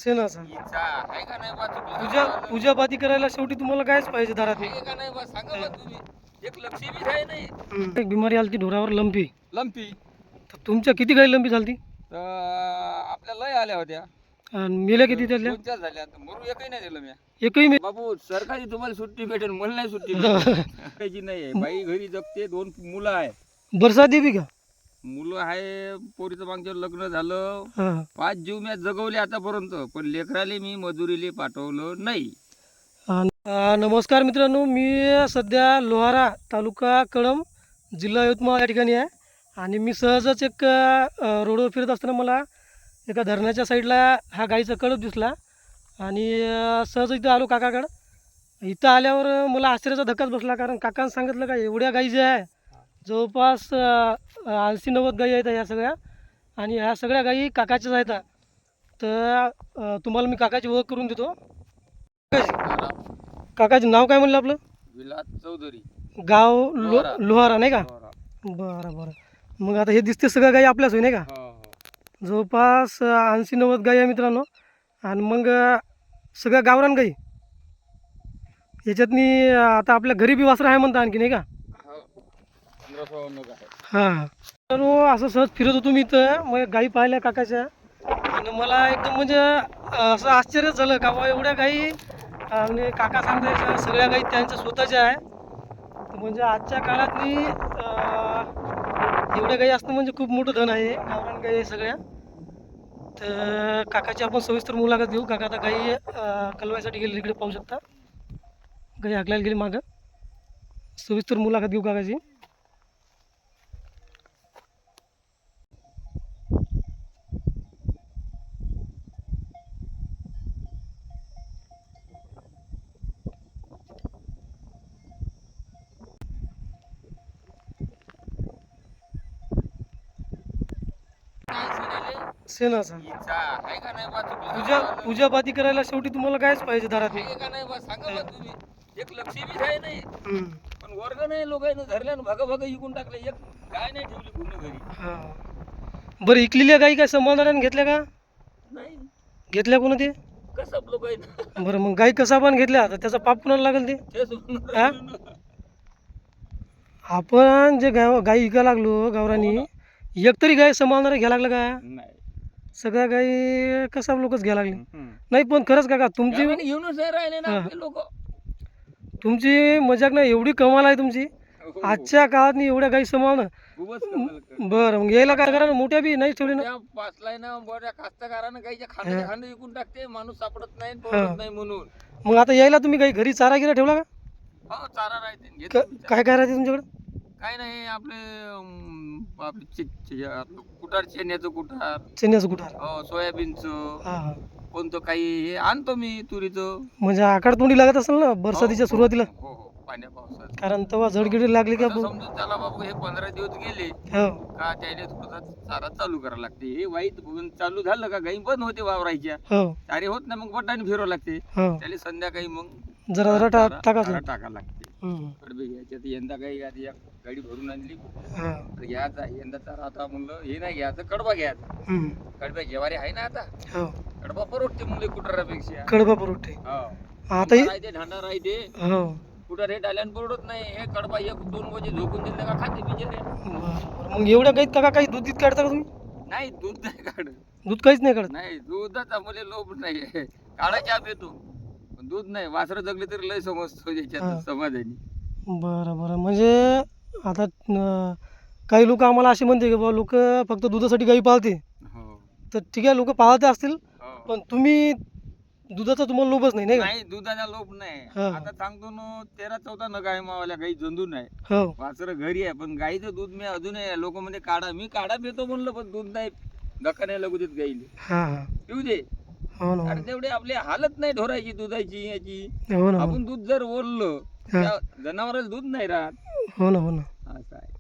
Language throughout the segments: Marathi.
शेणाचा हिचा आहे का नाही बा चुकलं पूजापाती करायला शेवटी तुम्हाला कायच पाहिजे दारात. आहे का नाही बा सांगा बा तुम्ही एक लक्ष्मी बी आहे नाही एक बिमारी आली ती ढोरावर लंपी. लंपी तर तुमच्या किती गाई लंपी झाली? तर आपल्या लय आल्या होत्या आणि मेल्या किती त्यातल्या? 2-4 झाल्या आता मरू एकही नाही दिलं मी एकही मे बाबू सरकारी तुम्हाला सुट्टी भेटेल मला नाही सुट्टी भेटेल नाही आहे बाई घरी जगते 2 मुलं आहे बरसात येवी का? मुलं आहे पोरीचं मागच्या लग्न झालं हा 5 जीव मी जगवले आतापर्यंत पण लेकराले मी मजुरीले पाठवलं नाही. नमस्कार मित्रांनो, मी सध्या लोहारा तालुका कळंब जिल्हा यवतमाळ या ठिकाणी आहे. आणि मी सहजच एक रोडवर फिरत असताना मला एका धरणाच्या साईडला हा गाईचा कळप दिसला आणि सहज इथं आलो काकाकडं. इथं आल्यावर मला आश्चर्याचा धक्काच बसला, कारण काकानं सांगितलं का एवढ्या गाई ज्या आहे जवळपास 80-90 गाई आहेत ह्या सगळ्या, आणि ह्या सगळ्या गाई काकाच्याच आहेत. तर तुम्हाला मी काकाची ओळख करून देतो. काकाचं नाव काय म्हणलं आपलं? विलास चौधरी, गाव लोहारा. लोहारा नाही का? बरं बरं. मग आता हे दिसते सगळ्या गाई आपल्याच होय नाही का? जवळपास 80-90 गाई आहे मित्रांनो. आणि मग सगळ्या गावरान गाई याच्यातनी आता आपल्या घरी बी वासरं आहे म्हणता आणखी नाही का? हां. तर असं सहज फिरत होतो मी इथं, मग गाई पाहिल्या काकाच्या, आणि मला एकदम म्हणजे असं आश्चर्यच झालं का बा एवढ्या गाई. आणि काका सांगताय सगळ्या गाई त्यांच्या स्वतःच्या आहे. तर म्हणजे आजच्या काळातली एवढ्या गाई असणं म्हणजे खूप मोठं धन आहे. गावरान गाई आहे सगळ्या. तर काकाची आपण सविस्तर मुलाखत घेऊ. काका आता गाई कलवायसाठी गेले, इकडे पाहू शकता गाई हाकलायला गेली मागं. सविस्तर मुलाखत घेऊ काकाची. शेणाचा हिचा आहे का नाही बा चुकलं पूजापाती करायला शेवटी तुम्हाला कायच पाहिजे दारात. आहे का नाही बा सांगा बा तुम्ही एक लक्ष्मी बी आहे नाही पण वर्ग नाही लोकांनी धरल्या भग भग इकून टाकले एक गाय नाही ठेवली पूर्ण घरी. हां बरं. इकलेल्या गाई काय सांभाळणाऱ्याने घेतल्या का? नाही घेतल्या कोण ते? कसं लोक आहे बरं, मग गाई कसा पण घेतल्या तर त्याचा पाप कुणाला लागेल ते? हा? आपण जे गाई विकायला लागलो गावरानी, एक तरी गाय सांभाळणारे घ्यायला लागलं का? नाही सगळ्या गाई कसा लोकच घ्यायला लागले. नाही पण खरंच काका तुमची येऊनच राहिले ना आपले लोक. तुमची मजाक नाही, एवढी कमाल आहे तुमची आजच्या काळात एवढ्या गाई सांभाळणं. बरं, मग यायला काय करा, मोठ्या बी नाही ठेवली ना? पाचलाय ना बऱ्या कास्तकारानं गाईच्या खांद्याच्या खांदे विकून टाकते, माणूस सापडत नाही पडत नाही म्हणून. मग आता यायला तुम्ही गाई घरी चारा गिरा ठेवला का? हो चारा राहते. काय काय राहते तुमच्याकडे? काय नाही आपले कुटार, चेन्याचं कुटार, चण्याचं कुठार. हो सोयाबीनचं हां. कोणतं काही हे आणतो मी तुरीचं. म्हणजे आकाड तोंडी लागत असेल ना बरसातीच्या सुरुवातीला, हो हो पाण्या पावसात. कारण तेव्हा झडगिडी लागली का? समजून त्याला बाबू हे 15 दिवस गेले हो का त्याने थोडासा चारा चालू करायला लागते. हे वाईट बघून चालू झालं का गाई बंद होते वावरायच्या, हो चारे होत नाही, मग बटाने फिरवावं लागते. हो. त्याला संध्याकाळी मग जरा जरा टाकायचं. टाका लागते. कडबे घ्यायचे तर यंदा काही या गाडी भरून आणली हां. तर घ्यायचा यंदा चारा. आता म्हणलं हे नाही घ्यायचं, कडबा घ्यायचा. कडब्या जेवारी आहे ना आता, हो. कडबा परवडते मुले कुटारापेक्षा. कडबा पुरवठे. हो आता राहते ढांडा राहते, हो. कुठं रेट आल्यानं परवडत नाही. हे कडबा 1-2 वाजे झोपून दिले का खाते बिचारे. बरं. मग एवढ्या गाईत काका काही दूध काढता का तुम्ही? नाही दूध नाही काढ, दूध काहीच नाही काढत? नाही दुधाचा मुले लोभ नाही. काढायच्या येतो पण दूध नाही. वासरं जगले तरी लय समजतो हा. याच्यात समाधानी. बरं बरं. म्हणजे आता काही लोक आम्हाला असे म्हणते की बाबा लोक फक्त दुधासाठी गाई पाळते. हो तर ठीक आहे, लोक पाळते असतील, हो. पण तुम्ही दुधाचा तुम्हाला लोभच नाही, नाही का? नाही दुधाचा लोभ नाही. हा. आता सांगतो ना 13-14 न गाय मावाल्या गाई जंदून आहे. हो वासरं घरी आहे पण गाईचं दूध मी अजून लोक म्हणजे काढा, मी काढा पितो म्हणलं पण दूध नाही. धक्का नाही लागू देत गाईले, हां हां. पिऊ दे. हो ना अरे तेवढे आपली हालत नाही ढोरायची दुधाची याची. हो ना. आपण दूध जर ओरलं त्या जनावराला दूध नाही राहत. हो ना. हो ना. असं आहे.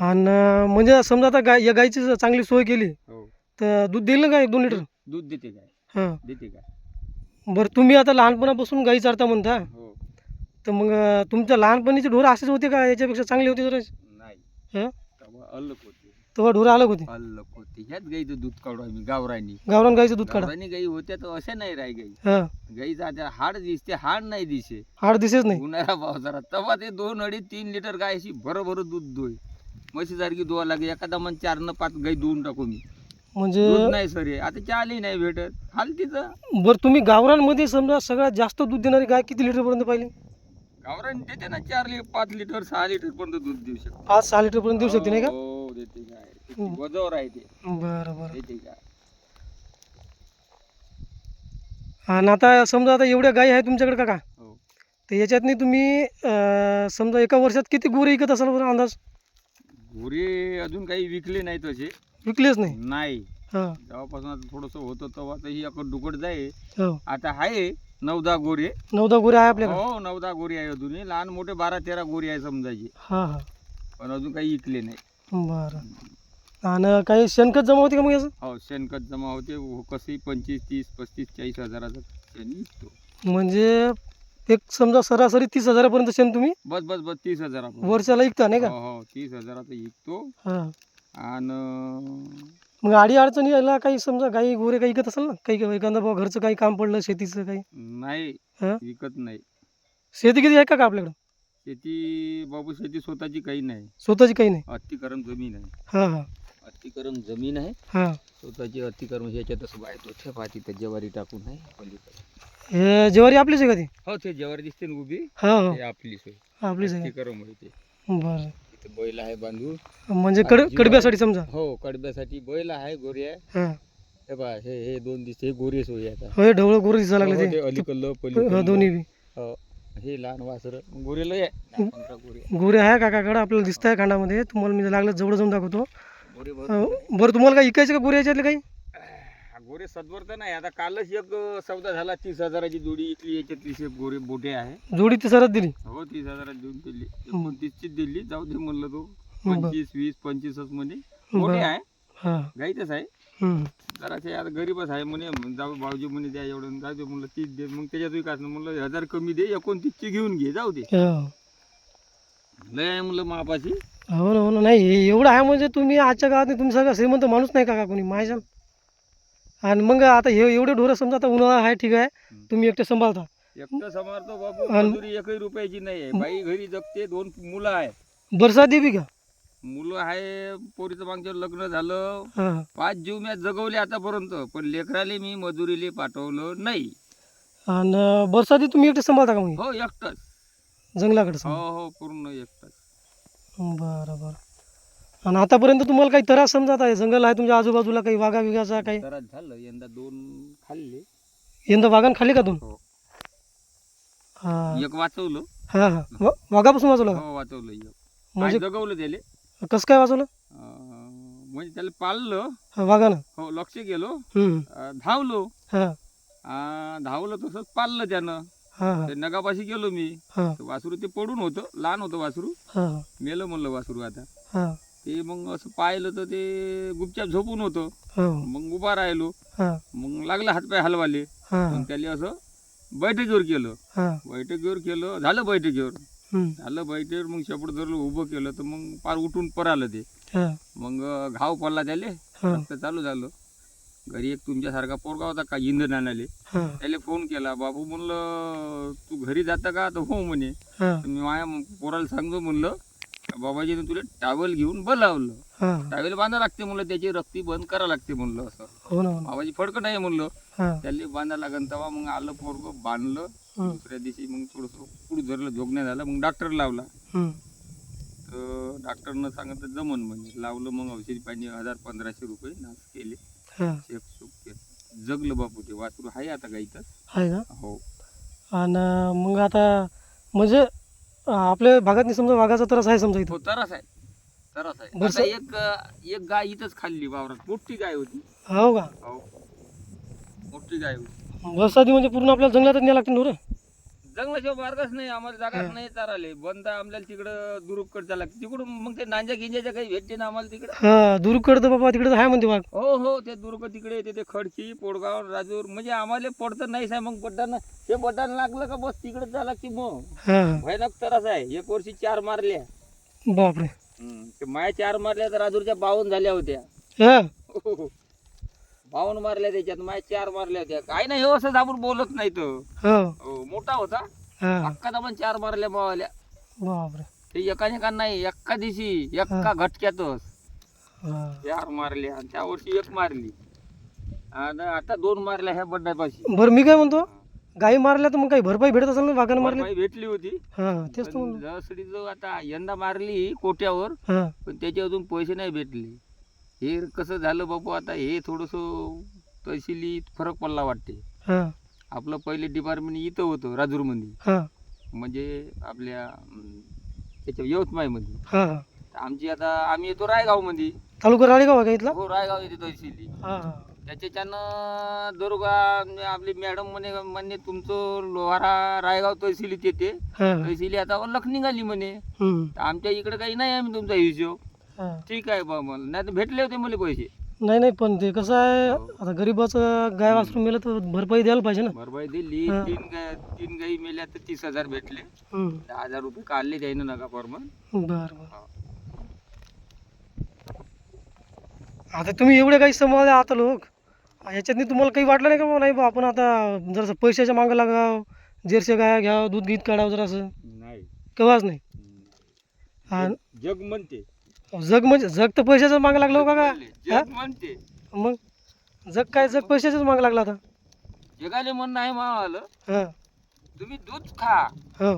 आणि म्हणजे समजा आता गाय या गायची चांगली सोय केली हो तर दूध देईल ना का 1-2 लिटर? दूध देते काय, हां. देते काय. बरं, तुम्ही आता लहानपणापासून गाई चारता म्हणता, हो तर मग तुमच्या लहानपणीचे ढोरं असेच होते का याच्यापेक्षा चांगले होते जरा? नाही हं? तेव्हा अलग होते. तेव्हा ढोरं अलग होती. अलग होते. ह्याच गाईचं दूध काढू आम्ही गावरानी. गावरान गाईचं दूध काढा. गावरानी गाई होत्या तर अशा नाही राही गाई. हा, गाईचा आता हाड दिसते, हाड नाही दिसे. हाड दिसेच नाही. उन्हाळा पावसाळा तेव्हा ते 2 अडीच 3 लिटर गाय अशी भरभर दूध दोय. म्हशीसारखी धुवा लागे. एखादा मन 4 न 5 गाई धुवून टाकू मी. म्हणजे दूध नाही सर आता चालही नाही भेटत. हालतीचं. बरं, तुम्ही गावरानमध्ये समजा सगळ्यात जास्त दूध देणारी गाय किती लिटरपर्यंत पाहिली? गावरान देते ना 5 लिटर 6 लिटर पर्यंत दूध देऊ शकते. 5-6 लिटरपर्यंत देऊ शकते नाही का? हो देते गाय. वजवर आहे ते. बरं बरं. देते गाय. आणि आता समजा आता एवढ्या गायी आहे तुमच्याकडे काका, हो. तर याच्यातनी तुम्ही समजा एका वर्षात किती गुरे विकत असाल बरं अंदाज? गुरे अजून काही विकले नाही तसे. विकलेच नाही. नाही. हां. जेव्हापासून आता थोडंसं होतं तेव्हा तर ही अकड दुकड जाई. हो, आता आहे 9-10 गोरे. 9-10 गुरे आहे आपल्याकडे. हो 9-10 गोरे आहे अजून. लहान मोठे 12-13 गोरे आहे समजायचे. हां हां. पण अजून काही विकले नाही. बरं. आणि काही शेणखत जमा होते का मग याचं? हो शेणखत जमा होते. कसंही 25, 30, 35, 40 हजाराचं शेण विकतो. म्हणजे एक समजा सरासरी 30,000पर्यंत शेण तुम्ही बस बस बस 30,000 वर्षाला विकता नाही का? हो हो 30,000चं विकतो. हां. आणि मग अडी अडचणी यायला काही समजा गाई गोरे काही विकत असेल ना, काही एखादा बाबा घरचं काही काम पडलं शेतीचं काही? नाही हां. विकत नाही. शेती किती आहे का आपल्याकडं? शेती बाबू शेती स्वतःची काही नाही. स्वतःची काही नाही. अतिक्रम जमीन आहे. हां हां. अतिक्रम जमीन आहे. हां. स्वतःची अतिक्रम ह्याच्यातच बायतो ठे पाती तर ज्वारी टाकून आहे पलीकडे. हे ज्वारी आपलीच आहे का ती? हो ते ज्वारी दिसते ना उभी हां हां. ते आपलीच आहे. आपलीच आहे. अतिक्रम होते. बरं. इथे बैल आहे बांधून. म्हणजे कडब्यासाठी समजा. हो कडब्यासाठी बैल आहे गोरे आहे. हां. हे पहा हे 2 दिसते हे गोरे सोयी आता. होय, ढवळं गोरं दिसायला हो, लागले ते ते. अलीकडलं हो, पलीकडलं. दोन्ही बी. हो हे लहान वासर गोरे लय आहे. 10-15 गोरे गोरे आहे काकाकडे आपल्याला दिसत आहे खांडामध्ये. तुम्हाला मी लागलं जवळ जाऊन दाखवतो. गोरे बरं, तुम्हाला काय इकायचं का गोरे याच्यातले काही? गोरे सदवर तर नाही. आता कालच एक सौदा झाला 30,000ची जोडी इकली. याच्यातली शेप गोरे बोटे आहे. जोडी ती सरच दिली. हो 30,000 देऊन दिली. 29ची दिली. जाऊ दे म्हणलं तो. बरं. 25, 20, 25च म्हणे. मोठे आहे हां. गाईतच आहे. हं. जरासे आता गरीबच आहे म्हणे. जाऊ भाऊजी म्हणे द्या एवढं. जाऊ दे म्हणलं 30 दे. मग त्याच्यात विकास म्हणलं 1000 कमी दे. 29ची घेऊन घे जाऊ दे. हो. लय आहे म्हणलं मापाशी. हो ना, हो ना. नाही एवढं आहे म्हणजे तुम्ही आजच्या काळात नाही, तुम्ही सगळं श्रीमंत माणूस नाही काका कोणी माहिती. आणि मग आता हे एवढे ढोरं समजा आता उन्हाळा आहे ठीक आहे, तुम्ही एकटे सांभाळता. एकटं समर्थो बाबू. आणि- मजुरी 1 रुपयाची नाही आहे. बाई घरी जगते. 2 मुलं आहे. बरसात बी का? मुलं आहे. पोरीचं मागच्या लग्न झालं. हां. 5 जीव मॅच जगवले आतापर्यंत. पण लेकराले मी मजुरीले पाठवलं नाही. आणि बरसाती तुम्ही एकटे सांभाळता का मग हो एकटंच. जंगलाकडे हो समजा? हो पूर्ण एकटंच. बरं बरं. आणि आतापर्यंत तुम्हाला काही त्रास समजा आता हे जंगल आहे तुमच्या आजूबाजूला काही वाघा विघाचा काही? त्रास झालं. यंदा 2 खाल्ले. यंदा वाघान खाली का दोन? हो. हां एक वाचवलं. हां हां. वाघापासून वाचवलं का? हो वाचवलं एक. म्हणजे काय जगवलं त्याले. कसं काय वाचवलं? म्हणजे त्याला पाळलं. वाघानं? हो लक्ष गेलो. हं. धावलो. हां धावलं तसंच पाळलं त्यानं. हां हां ते नगापाशी गेलो मी. हां ते वासरू ते पडून होतं. लहान होतं वासरू. हां मेलं म्हणलं वासरू आता. हां ते मग असं पाहिलं तर ते गुपचाप झोपून होतं. हो मग उभा राहिलो. हां मग लागलं हातपाय हलवाले. हां मग त्याला असं बैठकीवर केलं. हां बैठकीवर केलं. झालं बैठकीवर. हं. झालं बैठकीवर. मग शेपट धरलं उभं केलं तर मग पार उठून परालं ते. हां मग घाव पडला त्याले. हां रक्त चालू झालं. घरी एक तुमच्यासारखा पोरगा होता का इंधन आणाले. हां त्याला फोन केला. बाबू म्हणलं तू घरी जाता का? तर हो म्हणे. हां तर मी माझ्या पोराला सांगतो म्हणलं बाबाजीने तुला टावेल घेऊन बोलावलं. हां टावेल बांधा लागते म्हणलं. त्याची रक्ती बंद करा लागते म्हणलं. असं हो ना हो ना. बाबाजी फडकं नाही म्हणलं. हां त्याला बांधा लागन तेव्हा मग आलं पोरगं बांधलं. हं. दुसऱ्या दिवशी मग थोडंसं पुढं धरलं. झोपण्या झालं. मग डॉक्टर लावला. हं. तर डॉक्टरनं सांगितलं जमन म्हणजे. लावलं मग औषधी पाणी 1000-1500 रुपये नाच केले. हां शेक सूप केलं. जगलं बापू ते वासरू आहे आता गाईतच. आहे का? हो आणि मग आता म्हणजे आपल्या भागात नाही समजा वाघाचा त्रास आहे समजा इथं? हो तरच आहे. तरच आहे. बरं, आता एक गाय इथंच खाल्ली वावरात. मोठी गाय होती. हो का? हो मोठी गाय होती. बरसाती म्हणजे पूर्ण आपल्याला जंगलातच न्यायला लागते ना रे? जंगलाशिवाय मार्गच नाही. आम्हाला जागाच नाही चाराले. बंद आम्हाला तिकडं दुरुपकडचा लागते. तिकडून मग ते नांजा गिंजाच्या काही भेटते ना आम्हाला तिकडं. हां दुरुकडं तर बाबा तिकडे आहे म्हणते वाघ. हो हो ते दुर्ग तिकडे येते. ते खडकी पोडगाव राजूर म्हणजे आम्हाला पडतं नाहीच आहे. मग बटानं ते बटान लागलं का बस तिकडे जा लागते. मग हां भयानक त्रास आहे. एक वर्षी 4 मारल्या. बापरे. ते माया 4 मारल्या तर राजूरच्या 52 झाल्या होत्या. हा 52 मारल्या त्याच्यात, माया 4 मारल्या होत्या. काय नाही, हो असं आपण बोलत नाही तो. हो मोठा होता हा अक्का पण 4 मारल्या मावाल्या. बापरे ते एका नाही, एका दिवशी एका घटक्यातच हा 4 मारल्या. आणि त्या वर्षी 1 मारली आणि आता 2 मारल्या ह्या बड्ड्यापाशी. बरं मी काय म्हणतो गाई मारल्या तर मग काही भरपाई भेटत असेल ना वाघानं मारल्या भरपाई भेटली होती. हा तेच तर पण म्हणतो जसडीचं आता यंदा मारली कोट्यावर, हा पण त्याचे अजून पैसे नाही भेटले. हे कसं झालं बापू, आता हे थोडस तहसीली फरक पडला वाटते. हा आपलं पहिले डिपार्टमेंट इथं होतं राजूरमध्ये, हा म्हणजे आपल्या त्याच्या यवतमाळमध्ये. हा हा आमची आता आम्ही येतो रायगावमध्ये. तालुका राळेगाव आहे का इथला हो, रायगाव येते तहसीली. हा हा त्याच्यानं दुर्गा आपली मॅडम म्हणे तुमचं लोहारा रायगाव तहसीलीत येते. हा तहसीली आता लख निघाली म्हणे. हम्म तर आमच्या इकडे काही नाही आम्ही तुमचा हिशोब. हा ठीक आहे बा, मला नाही तर भेटले होते मला पैसे. नाही नाही पण ते कसं आहे हो. आता गरीबाचं गाय वासरू मेलं तर भरपाई द्यायला पाहिजे ना भरपाई दिली. हा. 3 गाई मेल्या तर 30,000 भेटले. हम्म 10,000 रुपये काढले त्यानं नका परमन. बरं बरं आता तुम्ही एवढे काही सांभाळले आता लोक याच्यातनी तुम्हाला काही वाटलं नाही का बा नाही बा आपण आता जरासं पैशाच्या मागं लागाव जर्सी गाय घ्यावं दूध गीत काढावं जरासं नाही, केव्हाच नाही आणि जग म्हणते. जग म्हणजे जग तर पैशाचं मागं लागलं हो का जग म्हणते. मग जग काय जग पैशाचंच मागं लागलं आता जगाले म्हणणं आहे मावालं, हां तुम्ही दूध खा. हो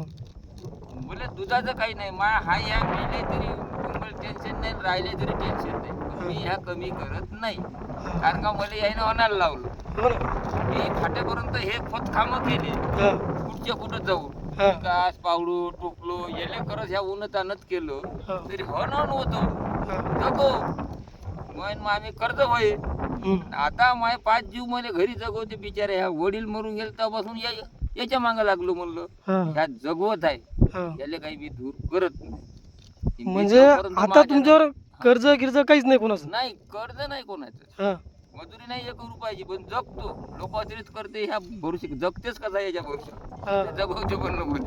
मला दुधाचं काही नाही, मा हा या मेले तरी तुम्हाला टेन्शन नाही, राहिले तरी टेन्शन नाही. पण मी ह्या कमी करत नाही, कारण का मला यायनं आणायला लावलं. हो ना मी फाट्यापर्यंत हे खोदकामं केले, हां कुठच्या कुठं जाऊ हां कास पावडू टोपलो येले करत ह्या उन्हत आणत केलं हां तरी हो ना होतं हां जगो. मग आम्ही कर्ज होय. हम्म. आता माय 5 जीव मला घरी जगवते बिचारे. ह्या वडील मरून गेले तेव्हापासून याच्या मागं लागलो म्हणलं. हां ह्या जगवत आहे, हां याले काही मी दूर करत नाही. मी म्हणजे जोपर्यंत आता माझ्या- तुमच्यावर कर्ज गिर्ज काहीच नाही कोणाचं नाही, कर्ज नाही कोणाचं. हां मजुरी नाही 1 रुपयाची, पण जगतो. लोक अतिरिक्त करते ह्या भरोशी जगतेच कसा याच्या भरोसा हां जगवते पण नको.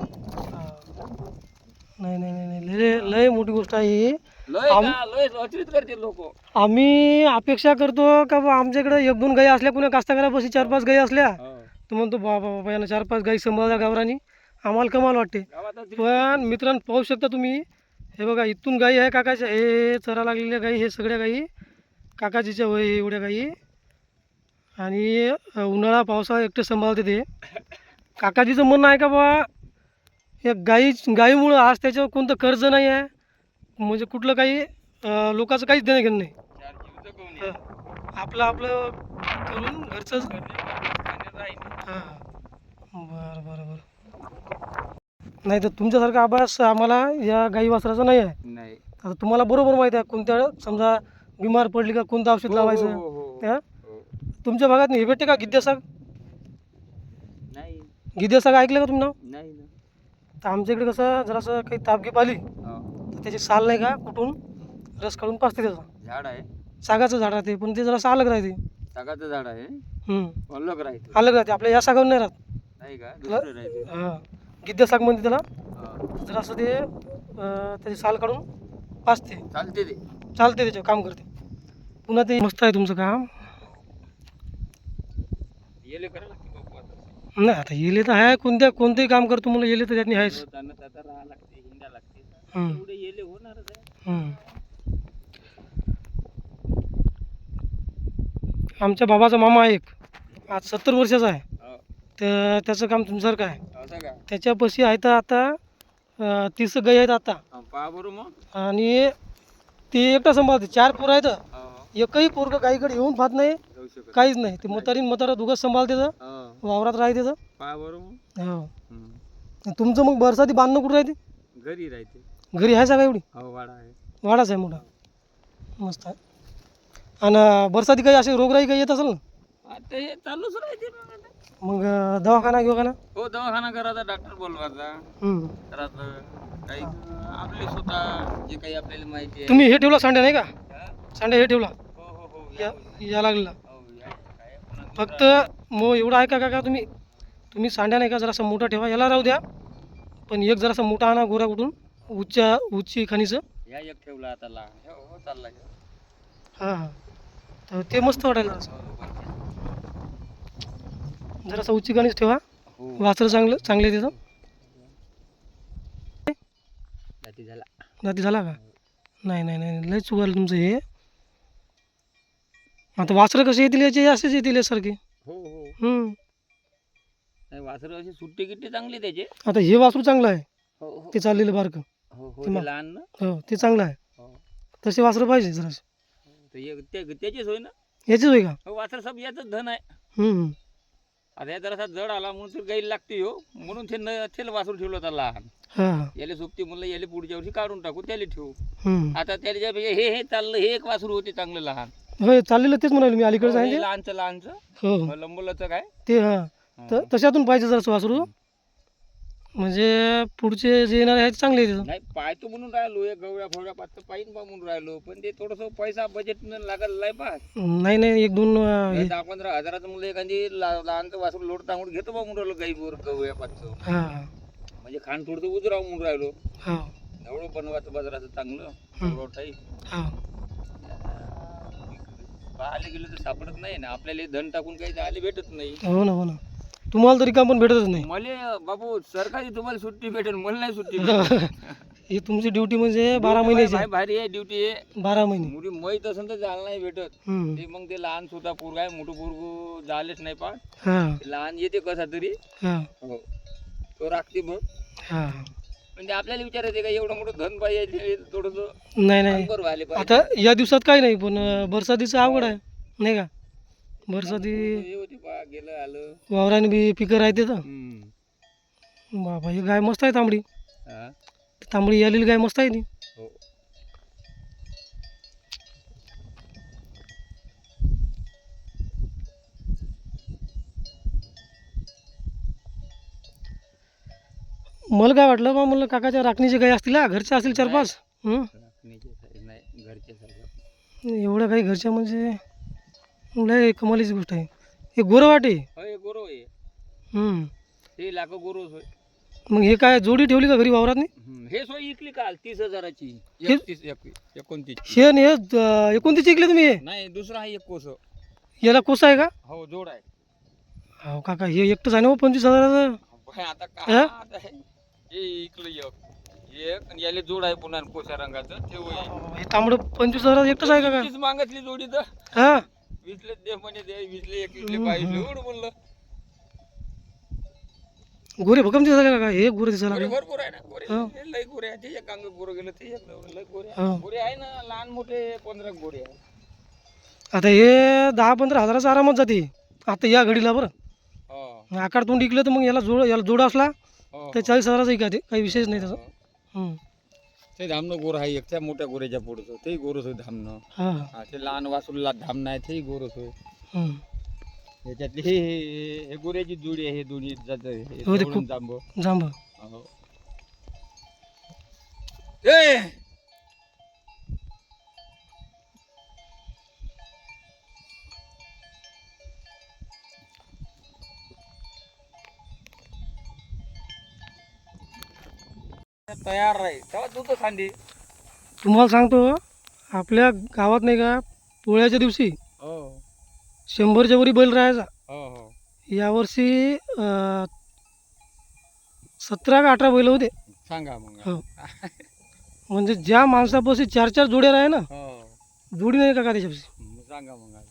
नाही नाही नाही नाही लय लय मोठी गोष्ट आहे ही लय का लय अतिरिक्त करते लोक. आम्ही अपेक्षा करतो का बा आमच्याकडे 1-2 गाई असल्या कुणा कास्तकारापाशी 4-5 गाई असल्या तर म्हणतो बाबा बाबा यानं 4-5 गाई सांभाळल्या गावरानी आम्हाला कमाल वाटते. पण मित्रांनो पाहू शकता तुम्ही हे बघा इथून गाई आहे काकाच्या हे चरा लागलेल्या गाई हे सगळ्या गाई काकाजीच्या वय हे एवढ्या गाई आणि उन्हाळा पावसाळा एकटे सांभाळते ते. काकाजीचं म्हणणं आहे का बा या गाईमुळं आज त्याच्यावर कोणतं कर्ज नाही आहे म्हणजे कुठलं काही लोकांचं काहीच देणं घेणं नाही. आपलं आपलं करून घरचंच हां बरं बरं बरं. नाही तर तुमच्यासारखा अभ्यास आम्हाला या गाई वासराचा नाही आहे. नाही. आता तुम्हाला बरोबर माहिती आहे कोणत्या समजा बिमार पडली का कोणतं औषध लावायचं हां तुमच्या भागात हे भेटते का गिद्यासाग नाही. गिद्यासाग ऐकलं का तुम्ही नाव नाही ना. तर आमच्या इकडे कसं जरासं काही तापगीप आली तर त्याची साल नाही का कुठून रस काढून पाचते त्याचा झाड आहे, सागाचं झाड राहते पण ते जरासं अलग राहते सागाचं झाड आहे, अलग राहते. अलग राहते आपल्या या सागावर नाही राहत. नाही का, दुसरं राहते. हां गिद्या साग म्हणते त्याला हा. जरासं ते त्याची साल काढून पाचते चालते ते. चालते त्याच्यावर काम करते. पुन्हा ते मस्त आहे तुमचं काम. येले करायला लागते बापू आता. नाही आता येले तर आहे कोणतेही काम करतो म्हणलं येले तर त्यातनी आहेच. त्यांना आता राहा लागते, हिंडा लागते. हं. एवढे येले होणारच आहे. हं. आमच्या बाबाचा मामा आहे एक आज 70 वर्षाचा आहे हो. तर त्याचं काम तुमच्यासारखं आहे. असं का? त्याच्यापाशी आहे तर आता 30 गाई आहेत आता पहा बरं मग. आणि ते एकटा सांभाळते 4 पोरं आहेत हो, हो. एकही पोरगं गाईकडे येऊन पाहत नाही जाऊ शकत. काहीच नाही. ते म्हातारा दुगच सांभाळते तर हो. वावरात राहते तर पहा बरं मग. हो. हं. तुमचं मग बरसाती बांधणं कुठं राहते घरी राहते. घरी आहे का एवढी हो, वाडा आहे. वाडाच आहे मोठा मस्त आहे. आणि बरसाती काही असे रोगराई काही येत असेल ना आता हे चालूच राहते मग आता. मग दवाखाना गिवाखाना हो, दवाखाना करायचा, डॉक्टर बोलवायचा. हं. करायचं काही आपले स्वतः जे काही आपल्याला माहिती आहे. तुम्ही हे ठेवला सांड्या नाही का हा? सांड्या हे ठेवला हो हो हो. या लागलेला हो, काय पुन्हा फक्त मग एवढं ऐका का तुम्ही सांड्या नाही का जरासा मोठा ठेवा याला राहू द्या पण एक जरासा मोठा आणा गोरा कुठून उच्ची खाणीचं या एक ठेवला आता लहान हो चालला ह्यो. हां हां तर ते मस्त वाटायला जरासं उचिकानेच ठेवा. हो वासरं चांगले तिथं. जाती झाला जाती झाला का? नाही नाही नाही लय चुकाल तुमचं हे. आता वासरं कसे येतील याचे असेच येतील यासारखे. हो हो हम्म. नाही वासरं अशी सुट्टी गिट्टी चांगली त्याचे आता हे वासरू चांगलं आहे हो हो ते चाललेलं बारकं. हो हो ते मग- ते लहान ना हो ते चांगलं आहे. हो तसे वासरं पाहिजे जरासे. त्याचीच होय ना याचेच होय का? हो वासर सब याच धन आहे. हम्म. आता या जरासा जड आला म्हणून तर गाईला लागते हो म्हणून तेल वासरू ठेवलं होता लहान हां हां. याले सोबती म्हणलं याले पुढच्या वर्षी काढून टाकू त्याला ठेवू. हम्म. आता त्याच्यापेक्षा हे चाललं हे एक वासरू होते चांगलं लहान होय चाललेलं तेच म्हणाले मी अलीकडे हे सांगितले. लहानचं हो हो लंबोलाचं काय ते हां तर तशातून पाहिजे जरासं वासरू. म्हणजे पुढचे जे येणार आहेत चांगले आहेत तिथं. नाही पाहतो म्हणून राहिलो एक गवळ्या फोड्या पाच पाहिजे बा म्हणून राहिलो पण ते थोडस पैसा बजेट लागल नाही पा नाही नाही एक दोन हे 10-15 हजाराचं मुलं एखादी लहानचं वासरू लोड टांगून घेतो बा म्हणून राहिलो गाईवर गवळ्या पाचचं हां म्हणजे खाण थोडंसं उजराव म्हणून राहिलो हां एवढं बनवायचं बाजाराचं चांगलं पुरवठाही हां. पाहायला गेलं तर सापडत नाही ना आपल्याला धन टाकून काही आले भेटत नाही. हो ना हो ना. तुम्हाला तरी काम पण भेटतच नाही. मला बाबू सरकारी तुम्हाला सुट्टी भेटेल मला नाही सुट्टी भेटेल. ही तुमची ड्युटी म्हणजे 12 महिन्याची भाई भारी आहे ड्युटी आहे 12 महिने. मुली माहीत असेल तर जायला नाही भेटत हम्म. ते मग ते लहान सुद्धा पोरग आहे मोठं पोरग झालेच नाही पा हां लहान येते कसा तरी हां हो तो राखते मग हां. म्हणजे आपल्याला विचारायचे का एवढं मोठं धन पाहिजे थोडस नाही नाही बरोबर व्हायला पाहिजे. आता या दिवसात काही नाही पण बरसातीचं अवघड आहे नाही का? बरसाती हे होती पा गेलं आलं वावराने बी पिकं राहते तर हम्म. बाबा ही गाय मस्त आहे तांबडी. हा. तांबडी आलेली गाय मस्त आहे ती. हो मला काय वाटलं बा म्हणलं काकाच्या राखणीचे गाय असतील हा घरच्या असतील 4-5. राखणीचे नाही घरचे सगळं एवढ्या काही घरच्या म्हणजे लय कमालीची गोष्ट आहे. हे गोरं वाटे. होय गोरो आहे हम्म. ते लाख गोरोच होय. मग हे काय जोडी ठेवली का घरी वावरात नाही? हे सोय इकली काल 30,000ची हे- 29 हे आणि हे 29 ऐकले तुम्ही हे? नाही दुसरा आहे एक कोस याला कोसा आहे का? हो जोड आहे. हो काका हे एकटंच आहे ना हो 25,000. होय, आता हा? काय आता हे इकलं एक आणि याले जोड आहे पुन्हा कोशा रंगाचं ते होय. हे तांबडं 25,000 एकटंच आहे काका? 25 मागितली जोडी तर हा 20ले दे म्हणे दे 20ले एक इकले पाहिजे एवढं म्हणलं. गोरे भक्कम दिसायला काका हे गोरे दिसायला गोरे लागले. भरपूर आहे ना गोरे हो. हे लय गोरे आहे ते एक अंग गोरं गेलं ते एक लय गोरे हो. गोरे आहे ना लहान मोठे 15 गोरे आहे. आता हे 10-15 हजाराचा आरामात जाते आता या घडीला बरं. हो आकार तोंड इकलं तर मग याला जोड असला हो तर 40,000चा इकाते काही विशेष नाही त्याचं. हो. हम्म. ते धामणं गोर आहे एक त्या मोठ्या गोऱ्याच्या पुढचं तेही गोरच होय धामणं. हा हा ते लहान वासरूला धामणं आहे तेही गोरच होय. हम्म. याच्यातली हे गोऱ्याची जोडी आहे हे दोन्ही जात हो, ते खूप- जांबो जांब हो. ए! तयार आहे तेव्हा तू तर सांडी तुम्हाला सांगतो आपल्या गावात नाही का पोळ्याच्या दिवशी हो 100च्या वरी बैल राहायचा. हो हो यावर्षी 17 का 18 बैल होते. सांगा मग हो म्हणजे ज्या माणसापाशी 4-4 जोड्या राहे ना हो जोडी नाही काका त्याच्यापाशी. मग सांगा मग आता.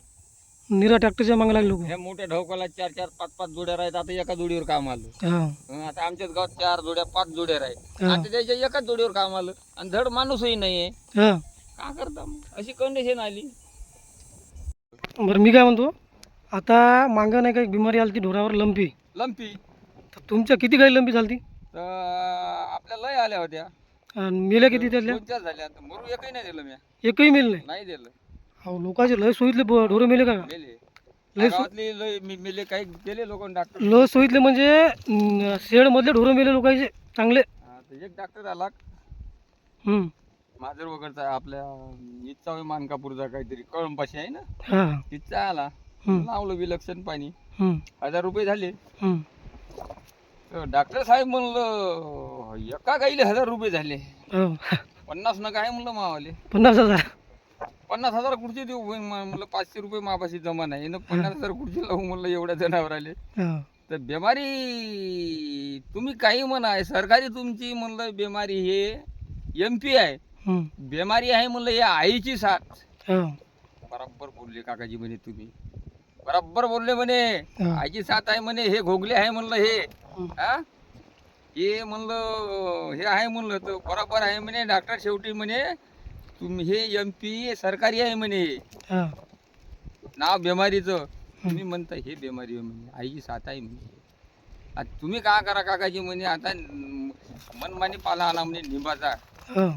निरा ट्रॅक्टरच्या मागे लागले लोक. ह्या मोठ्या ढवकाला 4-4 5-5 जोड्या राहत आता एका जोडीवर काम आलं. हा आता आमच्याच गावात 4 जोड्या 5 जोड्या राहत हा. आता त्याच्या एकाच जोडीवर काम आलं आणि धड माणूसही नाहीये हा का करता मग? अशी कंडिशन आली. बरं मी काय म्हणतो आता मागं नाही का एक बिमारी आली ती ढोरावर लंपी. लंपी तर तुमच्या किती गाई लंपी झाली? तर आपल्या लय आल्या होत्या आणि मेल्या किती त्यातल्या? 2-4 झाल्या आता मरू एकही नाही दिलं मी एकही मेल नाही. नाही दिलं अहो लोकांचे लय सोयीतले ढोरं मेले काका. मेले लय सो गावातली लय मेले काही दिले लोक डॉक्टर. लय सोयीतले म्हणजे शेडमधले ढोरं मेले लोकांचे चांगले. एक डॉक्टर आला हम्म. माझर वगैरेचा आपल्या इच्छा मानकापूरचा काहीतरी कळंपाशी आहे ना हा तिथचा आला हम्म. लावलं विलक्षण पाणी हम्म. 1000 रुपये झाले. हम्म. तर डॉक्टर साहेब म्हणलं एका गाईले 1000 रुपये झाले. हो 50 नका आहे म्हणलं मावाले. 50,000. 50,000 कुठचे देऊ म्हणलं 500 रुपये मापाशी जमा नाही ना 50,000 कुठचे लावू म्हणलं एवढ्या जनावराले. हो. तर बिमारी तुम्ही काही म्हणा सरकारी तुमची म्हणलं बिमारी हे MP आहे. हं. बिमारी आहे म्हणलं हे आईची साथ. हो. बरोबर बोलले काकाजी म्हणे तुम्ही बरोबर बोलले म्हणे हा. आईची साथ आहे म्हणे हे घोगले आहे म्हणलं हे हं. हा हे म्हणलं हे आहे म्हणलं तर बरोबर आहे म्हणे डॉक्टर शेवटी म्हणे तुम्ही हे MP सरकारी आहे म्हणे हो. नाव बिमारीचं तुम्ही म्हणता हे बिमारी आहे म्हणे आईची साथ आहे म्हणे. आता तुम्ही का करा काकाजी म्हणे आता मनमानी पाला आणा म्हणे लिंबाचा हो.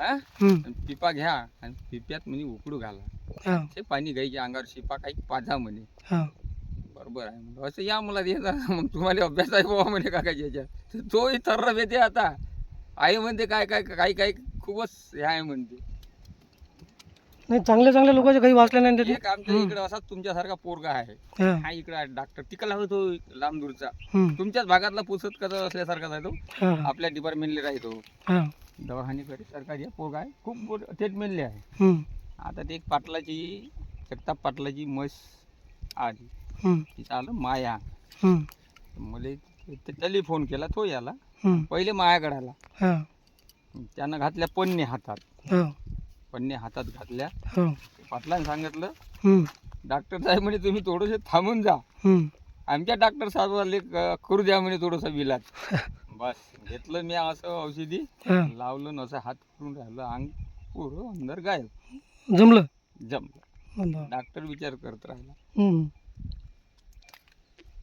हा हं. आणि पिपा घ्या आणि पिप्यात म्हणे उकडू घाला हो. ते पाणी घ्यायचे अंगावर शिपा काही पाजा म्हणे हो. बरोबर आहे म्हणलं असं या मला येत मग तुम्हाला अभ्यास आहे बाबा म्हणे काकाजी याच्यात तर तोही थर्र येते आता आई म्हणते काय काय काही काही खूपच हे आहे म्हणते. नाही चांगल्या चांगल्या लोकांचे काही वाचले नाही त्याचे. एक आमच्या इकडे असाच तुमच्यासारखा पोरगा आहे हा. हा इकडे आहे डॉक्टर तिकडला होतो लांब दूरचा हं. तुमच्याच भागातला पुसत कसा असल्यासारखाच आहे तो हा. आपल्या डिपार्टमेंटला राहतो हा. दवाखान्याकडे सरकारी पोरगा आहे खूप ट्रीटमेंटले आहे. हं. आता ते एक पाटलाची जगताप पाटलाची म्हस आली हं. तिचं आलं माया हं. मला त्याला फोन केला तो याला हं. पहिले मायाकडे आला हा. त्यानं घातल्या पन्ने हातात हो. पन्ने हातात घातल्या हो. पाटलाने सांगितलं हं. डॉक्टर साहेब म्हणे तुम्ही थोडंसं थांबून जा हं. आमच्या डॉक्टर साहेबाले करू द्या म्हणे थोडंसं विलाज बस घेतलं मी असं औषधी हा. लावलं न असं हात करून राहिलं अंग पुरं अंदर गायब जमलं. जमलं बरं. डॉक्टर विचार करत राहिला हं.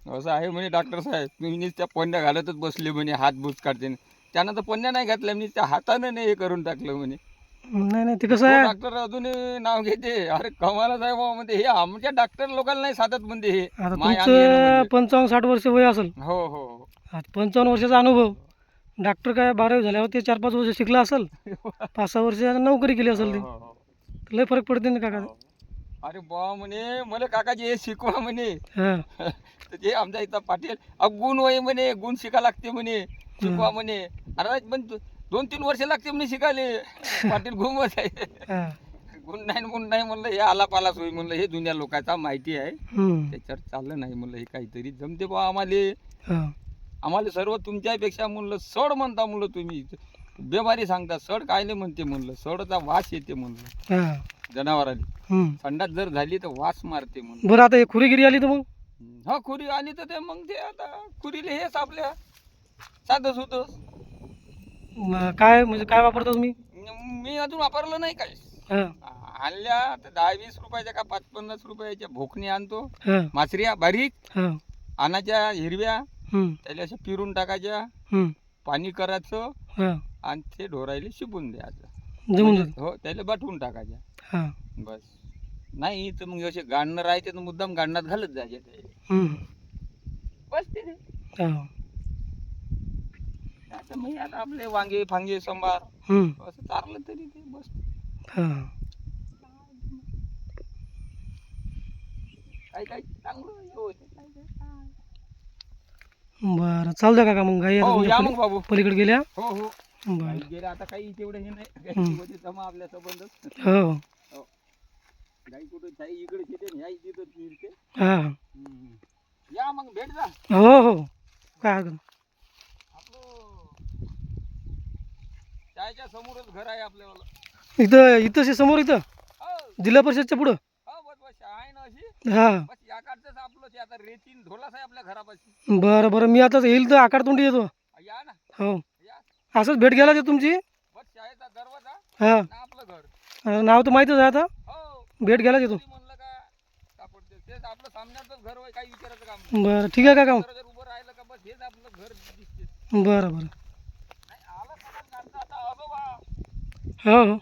असं आहे म्हणे डॉक्टर साहेब तुम्ही त्या पन्न्या घालतच बसले म्हणे हात बुच काढते त्यानं तर पन्न्या नाही घातल्या म्हणे त्या हातानं नाही हे करून टाकलं म्हणे. नाही नाही ते कसं आहे डॉक्टर अजूनही नाव घेते अरे कमालच आहे बाबा म्हणते हे आमच्या डॉक्टर लोकांना नाही साधत म्हणते हे आता माय अंग तुमचं येणं म्हणजे. 55-60 वर्ष वय असेल. हो हो हो. आता 55 वर्षाचा अनुभव. डॉक्टर काय 12वी झाल्यावर ते 4-5 वर्ष शिकला असेल. 5-6 वर्ष नोकरी केली असेल ते. हो, हो, लय फरक पडते ना काका. हो. अरे बा म्हणे मला काकाजी हे शिकवा म्हणे हा. तर ते आमच्या इथं पाटील गुण वय म्हणे गुण शिका लागते म्हणे शिकवा म्हणे अरे पण 2-3 वर्ष लागते म्हणे शिकायले पाटील घुमच आहे हा. गुण नाही म्हणलं हे आला पालाच होई म्हणलं हे जुन्या लोकांचा माहिती आहे हं. त्याच्यावर चाललं नाही म्हणलं हे काहीतरी जमते बा आम्हाला हा. आम्हाला सर्व तुमच्यापेक्षा म्हणलं सड म्हणता म्हणलं तुम्ही बेमारी सांगता सड कायले म्हणते म्हणलं सडचा वास येते म्हणलं हा. जनावराला हं. संडास जर झाली तर वास मारते म्हणलं. बरं आता हे खुरीगिरी आली तर मग हा खुरी आली तर ते मग ते आता खुरीले हेच आपल्या साधंच होतं काय म्हणजे काय वापरता तुम्ही? मी अजून वापरलं नाही काय हा. आणल्या तर 10-20 रुपयाच्या का 5-50 रुपयाच्या भोकणी आणतो हा. मासऱ्या बारीक हा. आणाच्या हिरव्या हं. त्याला अशा पिरून टाकायच्या हं. पाणी करायचं हा. आणि ते ढोरायला शिपून द्यायचं जमून म्हणजे जातं. हो त्याला बाटवून टाकायच्या हा. बस नाही तर मग असे गाणं राहते तर मुद्दाम गाण्यात घालत जायचे ते हं. बस ते हा. आता मग आता आपले वांगे फांगे संभार हं. असं चारलं तरी ते बस हा. काही काही चांगलं हे होते काही काही काय. बरं चालतं काका मग गाई आता हो तुमच्या या मग बाबू पलीकडे गेल्या. हो हो बरं. काही गेलं आता काही तेवढं हे नाही हं. काही होते जमा आपल्या संबंधच हो. काही कुठं काही इकडे येते ह्या तिथं फिरते हा. या मग भेट जा हो हो काय हरकत नाही. आपलं चायच्या समोरच घर आहे आपल्याला इथं समोर इथं हो जिल्हा परिषदच्या पुढं. हो बस बस आहे ना अशी हा. बस या काढतच आपलं ते आता रेतीन ढोलाच आहे आपल्या घरापाशी बरं बरं मी आता येईल तर आकारतोंडी येतो. या ना हो या असंच भेट घ्यायला ते तुमची. बस शाळेचा दरवाजा हा. ना आपलं घर नाव तर माहीतच आहे आता. हो भेट घ्यायला येतो. तरी म्हणलं का सापडते तेच आपलं सामन्यातच घर होय काही विचारायचं काम नाही. बरं ठीक आहे काका. जर उभं राहिलं का बस हेच आपलं घर दिसते बरं बरं नाही आलं सगळं काढता आता आजोबा हो हो